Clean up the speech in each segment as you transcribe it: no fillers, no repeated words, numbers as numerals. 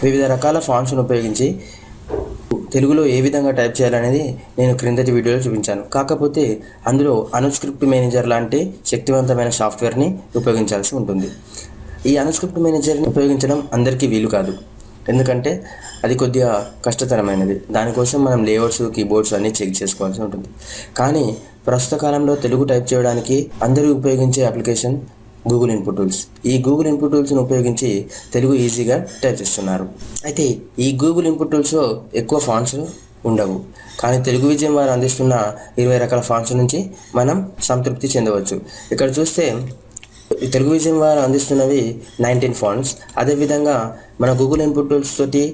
వివిధ రకాల ఫాంట్స్ను ఉపయోగించి తెలుగులో ఏ విధంగా టైప్ చేయాలనేది నేను క్రిందటి వీడియోలో చూపించాను. కాకపోతే అందులో అనుస్క్రిప్ట్ మేనేజర్ లాంటి శక్తివంతమైన సాఫ్ట్వేర్ని ఉపయోగించాల్సి ఉంటుంది. ఈ అనుస్క్రిప్ట్ మేనేజర్ని ఉపయోగించడం అందరికీ వీలు కాదు, ఎందుకంటే అది కొద్దిగా కష్టతరమైనది. దానికోసం మనం లేఅవుట్స్, కీబోర్డ్స్ అన్నీ చెక్ చేసుకోవాల్సి ఉంటుంది. కానీ ప్రస్తుత కాలంలో తెలుగు టైప్ చేయడానికి అందరూ ఉపయోగించే అప్లికేషన్ గూగుల్ ఇన్పుట్ టూల్స్. ఈ గూగుల్ ఇన్పుట్ టూల్స్ను ఉపయోగించి తెలుగు ఈజీగా టైప్ చేస్తున్నారు. అయితే ఈ గూగుల్ ఇన్పుట్ టూల్స్లో ఎక్కువ ఫాంట్స్ ఉండవు, కానీ తెలుగు విజయం వారు అందిస్తున్న 20 రకాల ఫాంట్స్ నుంచి మనం సంతృప్తి చెందవచ్చు. ఇక్కడ చూస్తే తెలుగు విజయం వారు అందిస్తున్నవి 19 ఫాంట్స్. అదేవిధంగా మన గూగుల్ ఇన్పుట్ టూల్స్ తోటి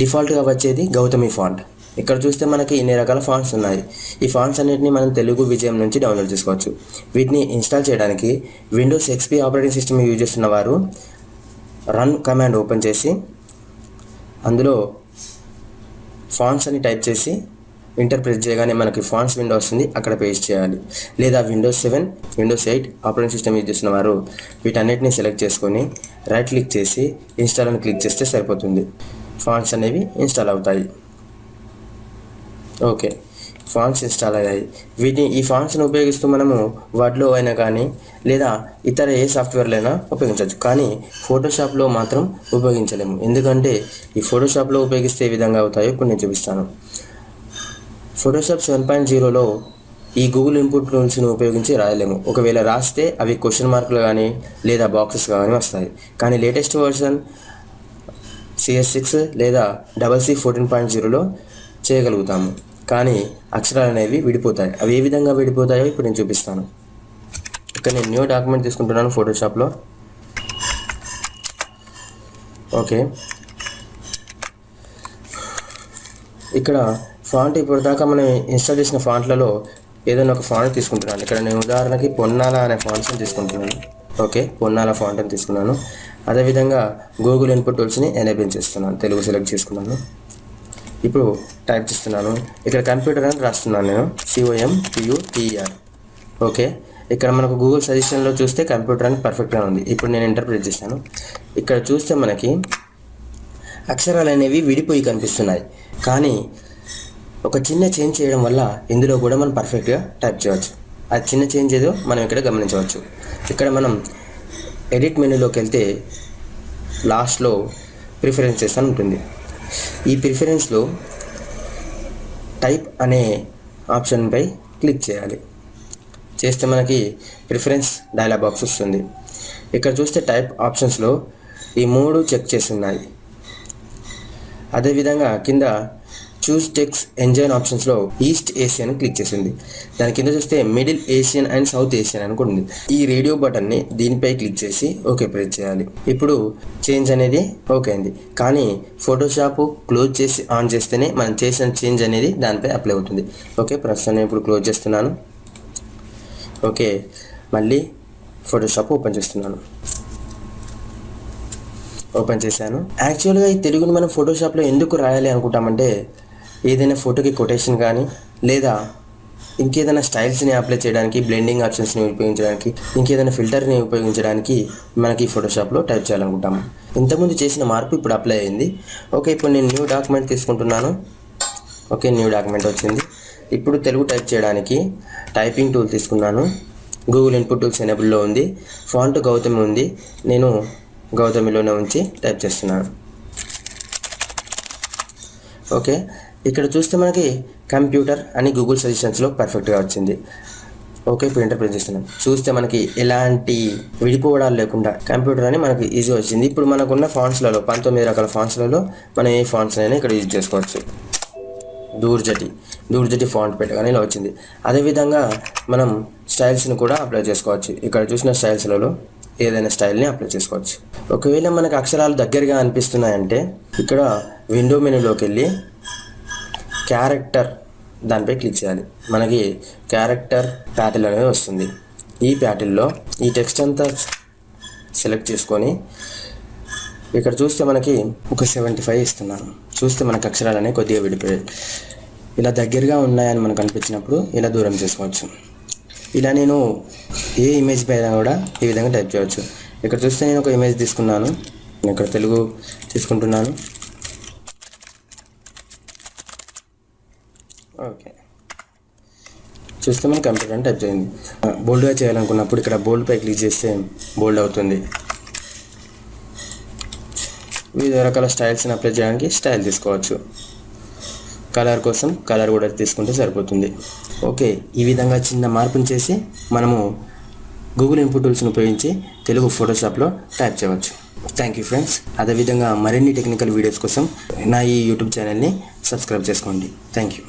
డిఫాల్ట్గా వచ్చేది గౌతమి ఫాంట్. ఇక్కడ చూస్తే మనకి ఇన్ని రకాల ఫాంట్స్ ఉన్నాయి. ఈ ఫాంట్స్ అన్నిటిని మనం తెలుగు విజయం నుంచి డౌన్లోడ్ చేసుకోవచ్చు. వీటిని ఇన్స్టాల్ చేయడానికి Windows XP operating system use చేస్తున్న వారు రన్ కమాండ్ ఓపెన్ చేసి అందులో ఫాంట్స్ అని టైప్ చేసి ఎంటర్ ప్రెస్ చేయగానే మనకి ఫాంట్స్ విండో వస్తుంది, అక్కడ పేస్ట్ చేయాలి. లేదా Windows 7, Windows 8 operating system use చేస్తున్న వారు వీటన్నిటిని సెలెక్ట్ చేసుకొని రైట్ క్లిక్ చేసి ఇన్స్టాల్ అని క్లిక్ చేస్తే సరిపోతుంది. ఫాంట్స్ అనేవి ఇన్స్టాల్ అవుతాయి. ఓకే, ఫాంట్స్ ఇన్స్టాల్ అయ్యాయి. ఈ ఫాంట్స్ను ఉపయోగిస్తూ మనము వర్డ్లో అయినా కానీ లేదా ఇతర ఏ సాఫ్ట్వేర్లో అయినా ఉపయోగించవచ్చు. కానీ ఫోటోషాప్లో మాత్రం ఉపయోగించలేము, ఎందుకంటే ఈ ఫోటోషాప్లో ఉపయోగిస్తే ఏ విధంగా అవుతాయో ఇప్పుడు నేను చూపిస్తాను. ఫోటోషాప్ 7.0లో ఈ గూగుల్ ఇన్పుట్ టూల్స్ను ఉపయోగించి రాయలేము. ఒకవేళ రాస్తే అవి క్వశ్చన్ మార్కులు కానీ లేదా బాక్సెస్ కానీ వస్తాయి. కానీ లేటెస్ట్ వర్షన్ CS6 లేదా CC 14.0లో చేయగలుగుతాము. కానీ అక్షరాలు అనేవి విడిపోతాయి. అవి ఏ విధంగా విడిపోతాయో ఇప్పుడు నేను చూపిస్తాను. ఇక్కడ నేను న్యూ డాక్యుమెంట్ తీసుకుంటున్నాను ఫోటోషాప్లో. ఓకే, ఇక్కడ ఫాంట్ ఇప్పటిదాకా మనం ఇన్స్టాల్ చేసిన ఫాంట్లలో ఏదైనా ఒక ఫాంట్ తీసుకుంటున్నాను. ఇక్కడ నేను ఉదాహరణకి పొన్నాల అనే ఫాంట్స్ని తీసుకుంటున్నాను. ఓకే, పొన్నాల ఫాంట్ అని తీసుకున్నాను. అదేవిధంగా గూగుల్ ఇన్పుట్ టూల్స్ని ఎనేబుల్ చేస్తున్నాను. తెలుగు సెలెక్ట్ చేసుకున్నాను. ఇప్పుడు టైప్ చేస్తున్నాను. ఇక్కడ కంప్యూటర్ అని రాస్తున్నాను నేను, COMPUTER. ఓకే, ఇక్కడ మనకు గూగుల్ సజెషన్లో చూస్తే కంప్యూటర్ అని పర్ఫెక్ట్గా ఉంది. ఇప్పుడు నేను ఎంటర్ ప్రెస్ చేశాను. ఇక్కడ చూస్తే మనకి అక్షరాలు అనేవి విడిపోయి కనిపిస్తున్నాయి. కానీ ఒక చిన్న చేంజ్ చేయడం వల్ల ఇందులో కూడా మనం పర్ఫెక్ట్గా టైప్ చేయవచ్చు. ఆ చిన్న చేంజ్ ఏదో మనం ఇక్కడ గమనించవచ్చు. ఇక్కడ మనం ఎడిట్ మెనూలోకి వెళ్తే లాస్ట్లో ప్రిఫరెన్సెస్ అని ఉంటుంది. ఈ ప్రిఫరెన్స్లో టైప్ అనే ఆప్షన్పై క్లిక్ చేయాలి. చేస్తే మనకి ప్రిఫరెన్స్ డైలాగ్ బాక్స్ వస్తుంది. ఇక్కడ చూస్తే టైప్ ఆప్షన్స్లో ఈ 3 చెక్ చేసి ఉన్నాయి. అదేవిధంగా కింద చూస్ టెక్స్ట్ ఎంజైన్ ఆప్షన్స్లో ఈస్ట్ ఏషియన్ క్లిక్ చేసింది. దాని కింద చూస్తే middle Asian and south Asian అనుకుంటుంది. ఈ రేడియో బటన్ని దీనిపై క్లిక్ చేసి ఓకే ప్రెస్ చేయాలి. ఇప్పుడు చేంజ్ అనేది ఓకే అయింది. కానీ ఫోటోషాప్ క్లోజ్ చేసి ఆన్ చేస్తేనే మనం చేసిన చేంజ్ అనేది దానిపై అప్లై అవుతుంది. ఓకే, ప్రస్తుతం నేను ఇప్పుడు క్లోజ్ చేస్తున్నాను. ఓకే, మళ్ళీ ఫోటోషాప్ ఓపెన్ చేస్తున్నాను. ఓపెన్ చేశాను. యాక్చువల్గా ఈ తెలుగుని మనం ఫోటోషాప్లో ఎందుకు రాయాలి అనుకుంటామంటే, ఏదైనా ఫోటోకి కొటేషన్ కానీ లేదా ఇంకేదైనా స్టైల్స్ని అప్లై చేయడానికి, బ్లెండింగ్ ఆప్షన్స్ని ఉపయోగించడానికి, ఇంకేదైనా ఫిల్టర్ని ఉపయోగించడానికి మనకి ఫోటోషాప్లో టైప్ చేయాలనుకుంటాము. ఇంతకుముందు చేసిన మార్పు ఇప్పుడు అప్లై అయింది. ఓకే, ఇప్పుడు నేను న్యూ డాక్యుమెంట్ తీసుకుంటున్నాను. ఓకే, న్యూ డాక్యుమెంట్ వచ్చింది. ఇప్పుడు తెలుగు టైప్ చేయడానికి టైపింగ్ టూల్ తీసుకున్నాను. గూగుల్ ఇన్పుట్ టూల్స్ ఎనేబుల్లో ఉంది. ఫాంట్ గౌతమి ఉంది. నేను గౌతమిలోనే ఉంచి టైప్ చేస్తున్నాను. ఓకే, ఇక్కడ చూస్తే మనకి కంప్యూటర్ అని గూగుల్ సజెషన్స్లో పర్ఫెక్ట్గా వచ్చింది. ఓకే, ఇప్పుడు ఎంటర్ ప్రెస్ చేస్తున్నాను. చూస్తే మనకి ఎలాంటి విడిపోవడాలు లేకుండా కంప్యూటర్ అని మనకి ఈజీ వచ్చింది. ఇప్పుడు మనకున్న ఫాంట్స్లలో 19 రకాల ఫాంట్స్లలో మనం ఏ ఫాంట్స్ అయినా ఇక్కడ యూజ్ చేసుకోవచ్చు. దూర్జటి ఫాంట్ పెట్టగానే ఇలా వచ్చింది. అదేవిధంగా మనం స్టైల్స్ని కూడా అప్లై చేసుకోవచ్చు. ఇక్కడ చూసిన స్టైల్స్లలో ఏదైనా స్టైల్ని అప్లై చేసుకోవచ్చు. ఒకవేళ మనకు అక్షరాలు దగ్గరగా అనిపిస్తున్నాయంటే ఇక్కడ విండో మెనూలోకి వెళ్ళి క్యారెక్టర్ దానిపై క్లిక్ చేయాలి. మనకి క్యారెక్టర్ ప్యాటిల్ అనేది వస్తుంది. ఈ ప్యాటిల్లో ఈ టెక్స్ట్ అంతా సెలెక్ట్ చేసుకొని ఇక్కడ చూస్తే మనకి ఒక 75 ఇస్తున్నాను. చూస్తే మనకు అక్షరాలు అనేవి కొద్దిగా విడిపోయాయి. ఇలా దగ్గరగా ఉన్నాయని మనకు అనిపించినప్పుడు ఇలా దూరం చేసుకోవచ్చు. ఇలా నేను ఏ ఇమేజ్ పైన కూడా ఈ విధంగా టైప్ చేయవచ్చు. ఇక్కడ చూస్తే నేను ఒక ఇమేజ్ తీసుకున్నాను. నేను ఇక్కడ తెలుగు తీసుకుంటున్నాను. ఓకే, చూస్తే మన కంప్యూటర్ అని టైప్ చేయండి. బోల్డ్గా చేయాలనుకున్నప్పుడు ఇక్కడ బోల్డ్ పై క్లిక్ చేస్తే బోల్డ్ అవుతుంది. వివిధ రకాల స్టైల్స్ని అప్లై చేయడానికి స్టైల్ తీసుకోవచ్చు. కలర్ కోసం కలర్ కూడా తీసుకుంటే సరిపోతుంది. ఓకే, ఈ విధంగా చిన్న మార్పుని చేసి మనము గూగుల్ ఇన్పుట్ టూల్స్ని ఉపయోగించి తెలుగు ఫోటోషాప్లో టైప్ చేయవచ్చు. Thank you friends. అదేవిధంగా మరిన్ని టెక్నికల్ వీడియోస్ కోసం నా ఈ యూట్యూబ్ ఛానల్ని సబ్స్క్రైబ్ చేసుకోండి. Thank you.